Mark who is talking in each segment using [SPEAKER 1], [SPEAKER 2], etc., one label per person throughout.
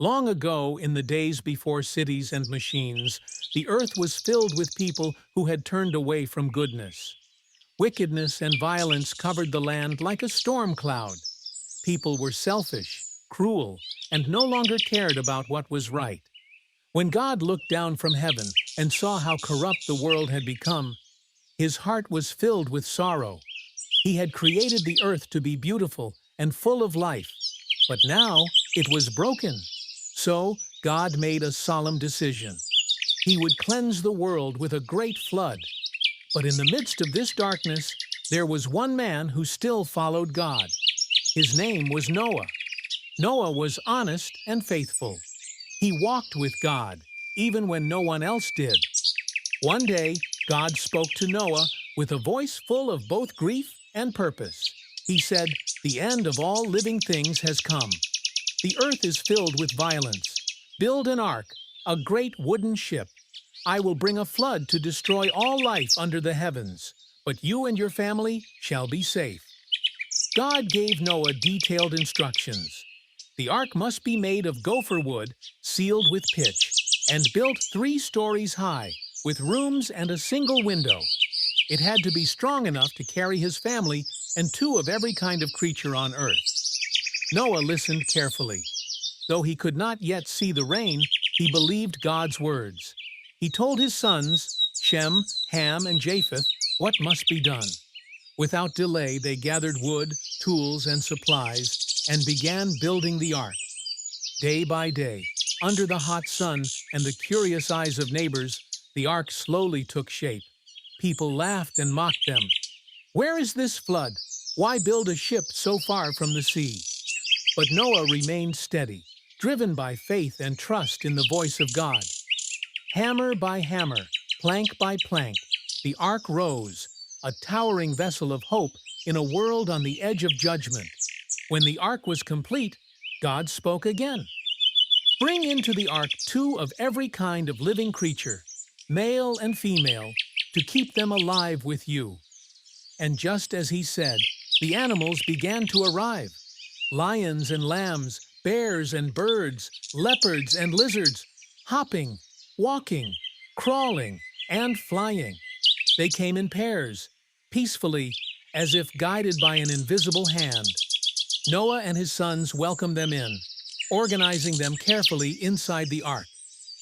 [SPEAKER 1] Long ago, in the days before cities and machines, the earth was filled with people who had turned away from goodness. Wickedness and violence covered the land like a storm cloud. People were selfish, cruel, and no longer cared about what was right. When God looked down from heaven and saw how corrupt the world had become, his heart was filled with sorrow. He had created the earth to be beautiful and full of life, but now it was broken. So God made a solemn decision. He would cleanse the world with a great flood. But in the midst of this darkness, there was one man who still followed God. His name was Noah. Noah was honest and faithful. He walked with God, even when no one else did. One day, God spoke to Noah with a voice full of both grief and purpose. He said, "The end of all living things has come. The earth is filled with violence. Build an ark, a great wooden ship. I will bring a flood to destroy all life under the heavens, but you and your family shall be safe." God gave Noah detailed instructions. The ark must be made of gopher wood, sealed with pitch, and built 3 stories high, with rooms and a single window. It had to be strong enough to carry his family and 2 of every kind of creature on earth. Noah listened carefully. Though he could not yet see the rain, he believed God's words. He told his sons, Shem, Ham, and Japheth, what must be done. Without delay, they gathered wood, tools, and supplies, and began building the ark. Day by day, under the hot sun and the curious eyes of neighbors, the ark slowly took shape. People laughed and mocked them. "Where is this flood? Why build a ship so far from the sea?" But Noah remained steady, driven by faith and trust in the voice of God. Hammer by hammer, plank by plank, the ark rose, a towering vessel of hope in a world on the edge of judgment. When the ark was complete, God spoke again. "Bring into the ark 2 of every kind of living creature, male and female, to keep them alive with you." And just as he said, the animals began to arrive. Lions and lambs, bears and birds, leopards and lizards, hopping, walking, crawling, and flying. They came in pairs, peacefully, as if guided by an invisible hand. Noah and his sons welcomed them in, organizing them carefully inside the ark.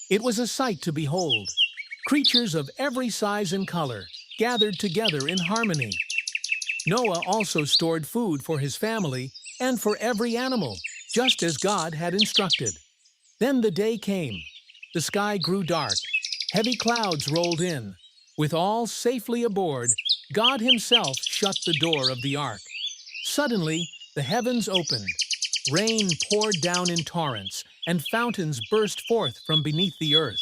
[SPEAKER 1] It was a sight to behold. Creatures of every size and color gathered together in harmony. Noah also stored food for his family and for every animal, just as God had instructed. Then the day came. The sky grew dark. Heavy clouds rolled in. With all safely aboard, God himself shut the door of the ark. Suddenly, the heavens opened. Rain poured down in torrents, and fountains burst forth from beneath the earth.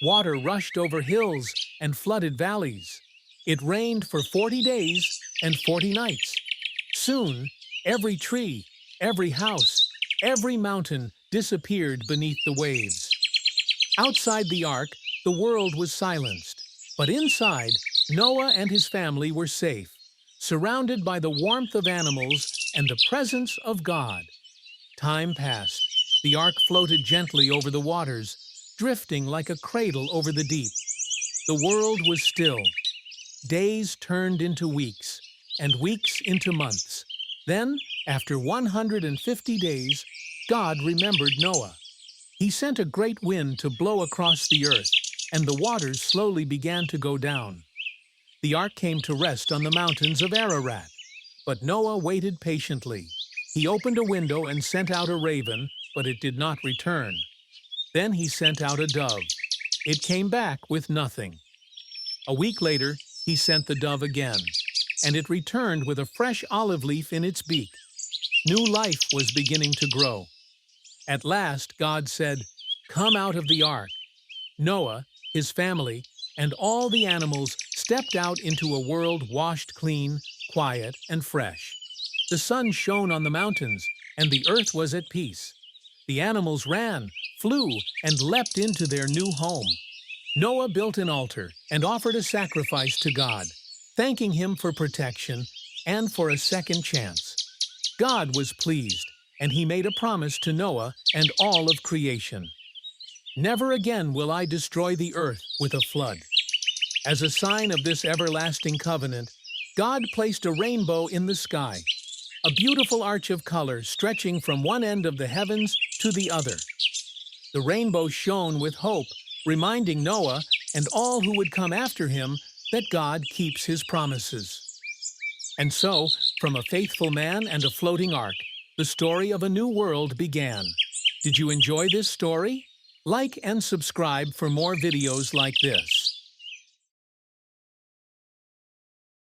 [SPEAKER 1] Water rushed over hills and flooded valleys. It rained for 40 days and 40 nights. Soon, every tree, every house, every mountain disappeared beneath the waves. Outside the ark, the world was silenced. But inside, Noah and his family were safe, surrounded by the warmth of animals and the presence of God. Time passed. The ark floated gently over the waters, drifting like a cradle over the deep. The world was still. Days turned into weeks, and weeks into months. Then, after 150 days, God remembered Noah. He sent a great wind to blow across the earth, and the waters slowly began to go down. The ark came to rest on the mountains of Ararat. But Noah waited patiently. He opened a window and sent out a raven, but it did not return. Then he sent out a dove. It came back with nothing. A week later, he sent the dove again, and it returned with a fresh olive leaf in its beak. New life was beginning to grow. At last, God said, "Come out of the ark." Noah, his family, and all the animals stepped out into a world washed clean, quiet, and fresh. The sun shone on the mountains, and the earth was at peace. The animals ran, flew, and leapt into their new home. Noah built an altar and offered a sacrifice to God, thanking him for protection and for a second chance. God was pleased, and he made a promise to Noah and all of creation. Never again will I destroy the earth with a flood. As a sign of this everlasting covenant, God placed a rainbow in the sky, a beautiful arch of color stretching from one end of the heavens to the other. The rainbow shone with hope, reminding Noah and all who would come after him that God keeps his promises. And so, from a faithful man and a floating ark, the story of a new world began. Did you enjoy this story? Like and subscribe for more videos like this.